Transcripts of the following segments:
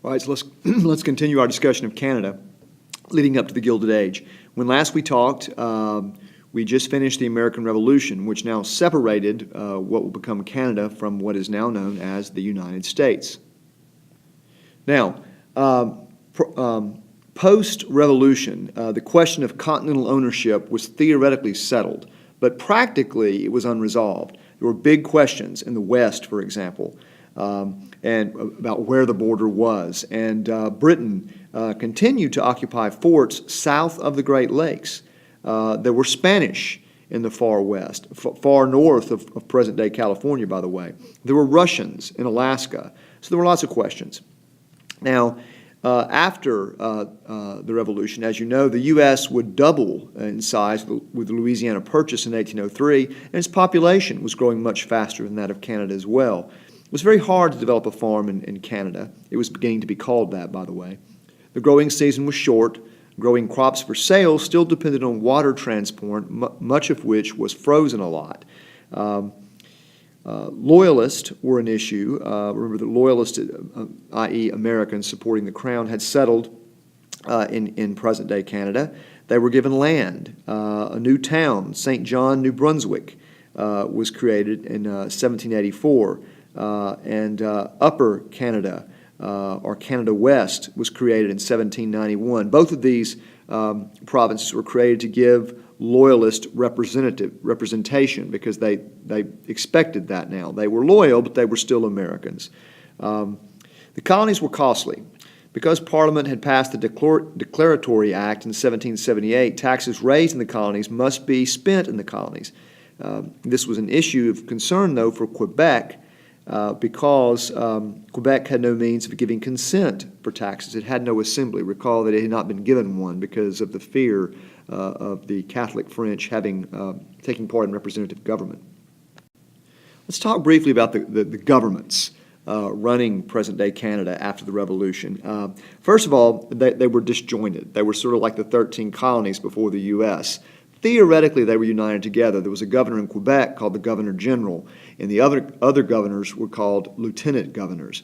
All right, so let's continue our discussion of Canada leading up to the Gilded Age. When last we talked, we just finished the American Revolution, which now separated what will become Canada from what is now known as the United States. Now, post-revolution, the question of continental ownership was theoretically settled, but practically it was unresolved. There were big questions in the West, for example, and about where the border was. And Britain continued to occupy forts south of the Great Lakes. There were Spanish in the far west, far north of present-day California, by the way. There were Russians in Alaska. So there were lots of questions. Now, after the Revolution, as you know, the U.S. would double in size with the Louisiana Purchase in 1803, and its population was growing much faster than that of Canada as well. It was very hard to develop a farm in Canada. It was beginning to be called that, by the way. The growing season was short. Growing crops for sale still depended on water transport, much of which was frozen a lot. Loyalists were an issue. Remember, the Loyalists, i.e. Americans supporting the Crown, had settled in present-day Canada. They were given land. A new town, St. John, New Brunswick, was created in 1784. And Upper Canada, or Canada West, was created in 1791. Both of these provinces were created to give loyalist representation because they expected that now. They were loyal, but they were still Americans. The colonies were costly. Because Parliament had passed the Declaratory Act in 1778, taxes raised in the colonies must be spent in the colonies. This was an issue of concern, though, for Quebec, because Quebec had no means of giving consent for taxes. It had no assembly. Recall that it had not been given one because of the fear of the Catholic French taking part in representative government. Let's talk briefly about the governments running present-day Canada after the Revolution. First of all, they were disjointed. They were sort of like the 13 colonies before the U.S. Theoretically, they were united together. There was a governor in Quebec called the Governor General, and the other governors were called lieutenant governors.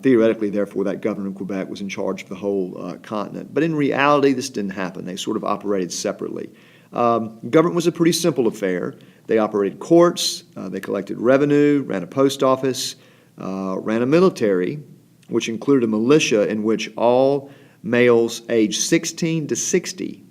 Theoretically, therefore, that governor in Quebec was in charge of the whole continent. But in reality, this didn't happen. They sort of operated separately. Government was a pretty simple affair. They operated courts, they collected revenue, ran a post office, ran a military, which included a militia in which all males aged 16 to 60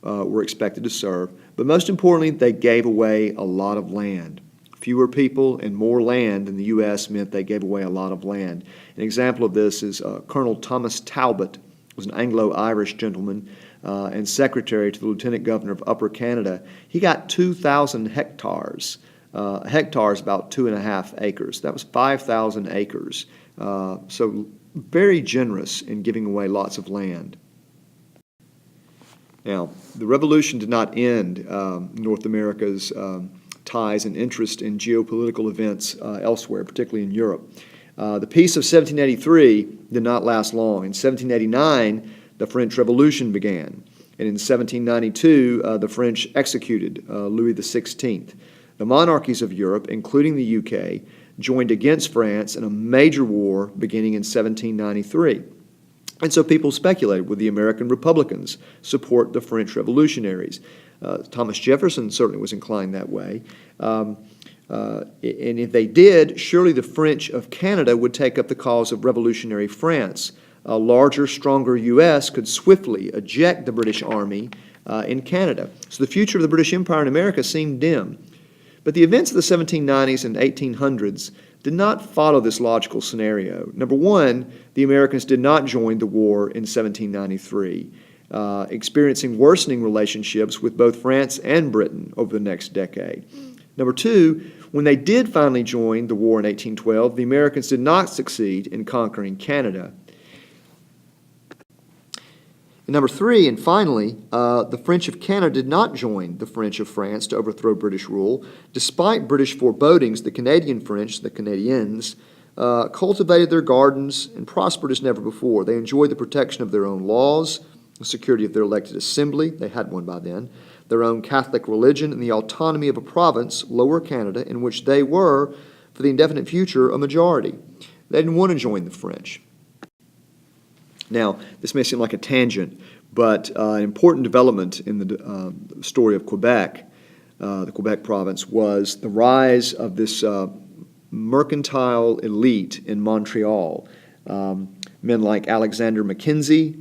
were expected to serve. But most importantly, they gave away a lot of land. Fewer people and more land in the U.S. meant they gave away a lot of land. An example of this is Colonel Thomas Talbot, was an Anglo-Irish gentleman and secretary to the Lieutenant Governor of Upper Canada. He got 2,000 hectares. A hectare is about 2.5 acres. That was 5,000 acres. So very generous in giving away lots of land. Now, the Revolution did not end North America's ties and interest in geopolitical events elsewhere, particularly in Europe. The Peace of 1783 did not last long. In 1789, the French Revolution began. And in 1792, the French executed Louis XVI. The monarchies of Europe, including the UK, joined against France in a major war beginning in 1793. And so people speculated, would the American Republicans support the French revolutionaries? Thomas Jefferson certainly was inclined that way. And if they did, surely the French of Canada would take up the cause of revolutionary France. A larger, stronger U.S. could swiftly eject the British Army in Canada. So the future of the British Empire in America seemed dim. But the events of the 1790s and 1800s did not follow this logical scenario. Number one, the Americans did not join the war in 1793, experiencing worsening relationships with both France and Britain over the next decade. Number two, when they did finally join the war in 1812, the Americans did not succeed in conquering Canada. And number three, and finally, the French of Canada did not join the French of France to overthrow British rule. Despite British forebodings, the Canadian French, the Canadiens, cultivated their gardens and prospered as never before. They enjoyed the protection of their own laws, the security of their elected assembly, they had one by then, their own Catholic religion, and the autonomy of a province, Lower Canada, in which they were, for the indefinite future, a majority. They didn't want to join the French. Now, this may seem like a tangent, but an important development in the story of Quebec, the Quebec province, was the rise of this mercantile elite in Montreal. Men like Alexander Mackenzie,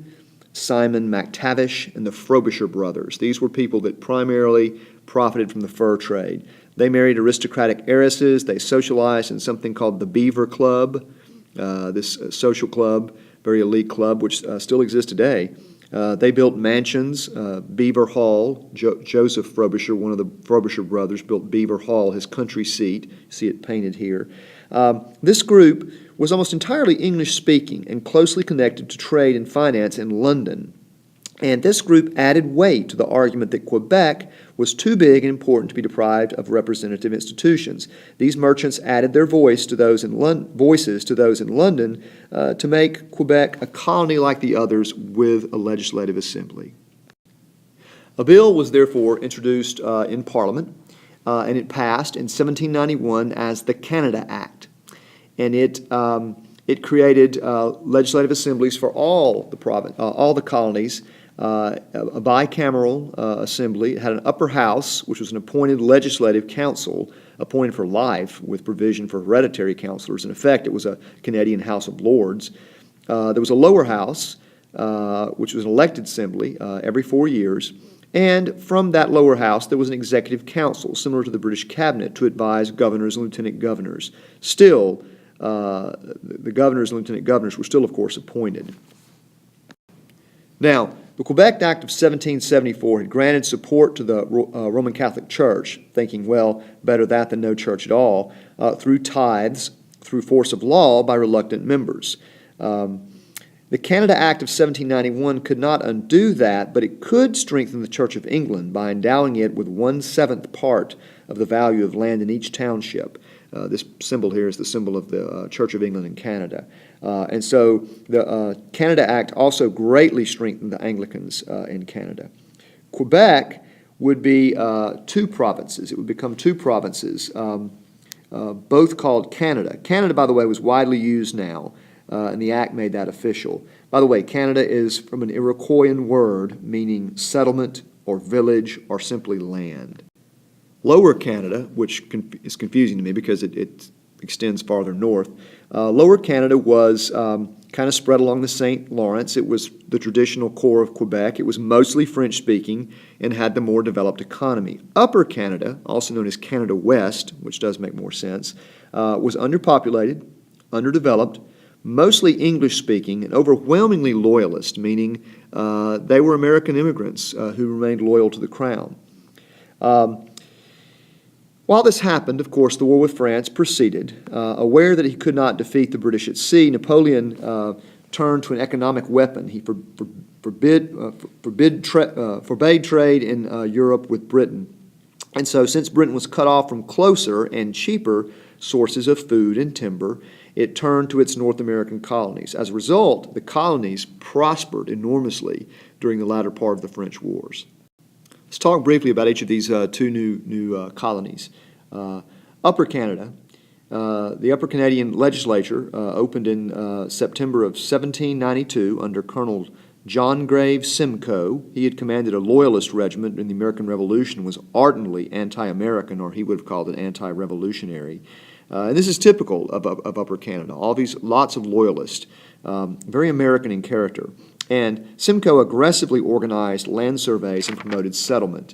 Simon MacTavish, and the Frobisher brothers. These were people that primarily profited from the fur trade. They married aristocratic heiresses. They socialized in something called the Beaver Club, this social club, very elite club, which still exists today. They built mansions, Beaver Hall. Joseph Frobisher, one of the Frobisher brothers, built Beaver Hall, his country seat. You see it painted here. This group was almost entirely English-speaking and closely connected to trade and finance in London. And this group added weight to the argument that Quebec was too big and important to be deprived of representative institutions. These merchants added their voices to those in London to make Quebec a colony like the others with a legislative assembly. A bill was therefore introduced in Parliament, and it passed in 1791 as the Canada Act. And it created legislative assemblies for all the colonies. A bicameral assembly. It had an upper house, which was an appointed legislative council, appointed for life with provision for hereditary councillors. In effect, it was a Canadian House of Lords. There was a lower house, which was an elected assembly every 4 years. And from that lower house, there was an executive council, similar to the British cabinet, to advise governors and lieutenant governors. Still, the governors and lieutenant governors were still, of course, appointed. Now, the Quebec Act of 1774 had granted support to the Roman Catholic Church, thinking, well, better that than no church at all, through tithes, through force of law by reluctant members. The Canada Act of 1791 could not undo that, but it could strengthen the Church of England by endowing it with 1/7 part of the value of land in each township. This symbol here is the symbol of the Church of England in Canada. And so the Canada Act also greatly strengthened the Anglicans in Canada. Quebec would be two provinces. It would become two provinces, both called Canada. Canada, by the way, was widely used now, and the Act made that official. By the way, Canada is from an Iroquoian word meaning settlement or village or simply land. Lower Canada, which is confusing to me because it extends farther north, Lower Canada was kind of spread along the St. Lawrence. It was the traditional core of Quebec. It was mostly French-speaking and had the more developed economy. Upper Canada, also known as Canada West, which does make more sense, was underpopulated, underdeveloped, mostly English-speaking, and overwhelmingly loyalist, meaning they were American immigrants who remained loyal to the crown. While this happened, of course, the war with France proceeded. Aware that he could not defeat the British at sea, Napoleon turned to an economic weapon. He forbade trade in Europe with Britain. And so, since Britain was cut off from closer and cheaper sources of food and timber, it turned to its North American colonies. As a result, the colonies prospered enormously during the latter part of the French wars. Let's talk briefly about each of these two new colonies. Upper Canada, the Upper Canadian Legislature opened in September of 1792 under Colonel John Graves Simcoe. He had commanded a loyalist regiment in the American Revolution and was ardently anti-American, or he would have called it anti-revolutionary. And this is typical of Upper Canada. All these, lots of loyalists, very American in character. And Simcoe aggressively organized land surveys and promoted settlement.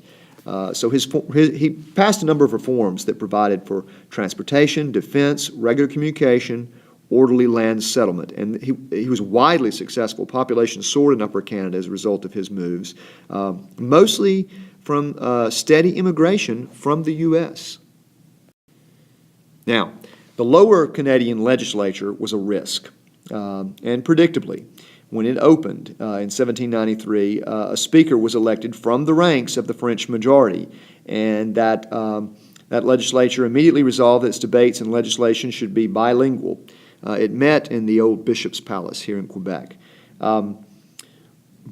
So he passed a number of reforms that provided for transportation, defense, regular communication, orderly land settlement. And he was widely successful. Population soared in Upper Canada as a result of his moves, mostly from steady immigration from the U.S. Now, the Lower Canadian Legislature was a risk, and predictably, when it opened in 1793, a speaker was elected from the ranks of the French majority, and that legislature immediately resolved that its debates and legislation should be bilingual. It met in the old Bishop's Palace here in Quebec.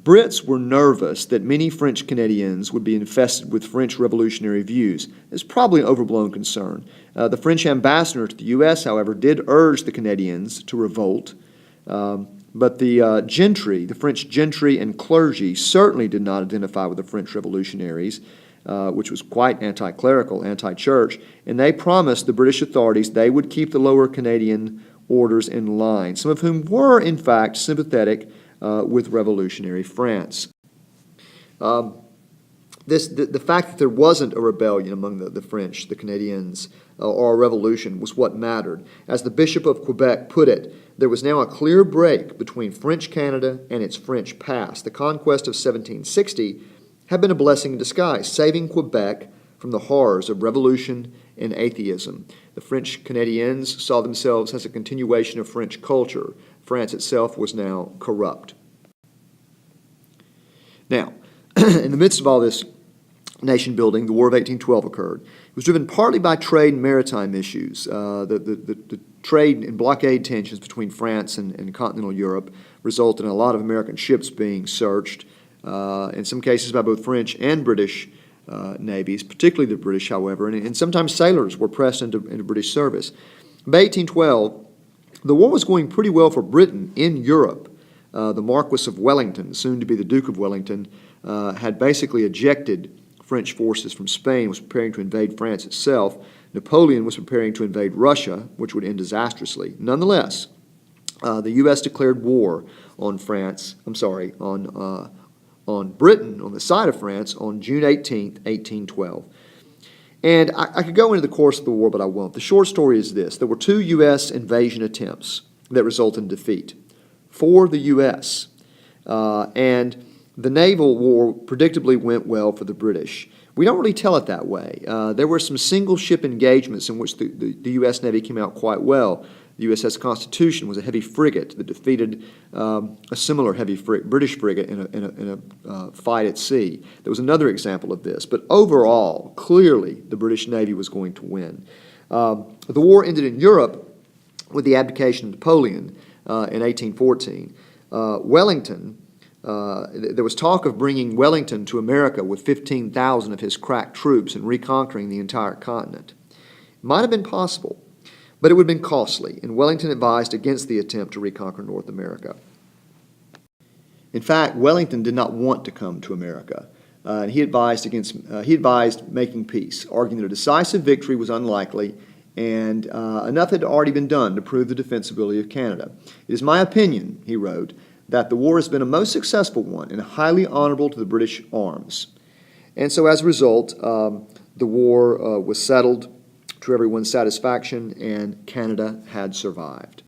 Brits were nervous that many French Canadians would be infested with French revolutionary views. It's probably an overblown concern. The French ambassador to the U.S., however, did urge the Canadians to revolt. But the gentry, the French gentry and clergy, certainly did not identify with the French revolutionaries, which was quite anti-clerical, anti-church, and they promised the British authorities they would keep the lower Canadian orders in line, some of whom were, in fact, sympathetic with revolutionary France. The fact that there wasn't a rebellion among the French, the Canadians, or a revolution was what mattered. As the Bishop of Quebec put it, there was now a clear break between French Canada and its French past. The conquest of 1760 had been a blessing in disguise, saving Quebec from the horrors of revolution and atheism. The French Canadians saw themselves as a continuation of French culture. France itself was now corrupt. Now, in the midst of all this nation building, the War of 1812 occurred. It was driven partly by trade and maritime issues. The trade and blockade tensions between France and continental Europe resulted in a lot of American ships being searched, in some cases by both French and British navies, particularly the British, however, and sometimes sailors were pressed into British service. By 1812, the war was going pretty well for Britain in Europe. The Marquis of Wellington, soon to be the Duke of Wellington, had basically ejected French forces from Spain, was preparing to invade France itself. Napoleon was preparing to invade Russia, which would end disastrously. Nonetheless, the U.S. declared war on on Britain, on the side of France, on June 18, 1812. And I could go into the course of the war, but I won't. The short story is this. There were 2 U.S. invasion attempts that resulted in defeat for the U.S., and the naval war predictably went well for the British. We don't really tell it that way. There were some single-ship engagements in which the U.S. Navy came out quite well. The USS Constitution was a heavy frigate that defeated a similar heavy British frigate in a fight at sea. There was another example of this. But overall, clearly, the British Navy was going to win. The war ended in Europe with the abdication of Napoleon in 1814. Wellington, there was talk of bringing Wellington to America with 15,000 of his crack troops and reconquering the entire continent. It might have been possible, but it would have been costly, and Wellington advised against the attempt to reconquer North America. In fact, Wellington did not want to come to America, and he advised making peace, arguing that a decisive victory was unlikely, and enough had already been done to prove the defensibility of Canada. It is my opinion, he wrote, that the war has been a most successful one and highly honorable to the British arms. And so as a result, the war was settled to everyone's satisfaction, and Canada had survived.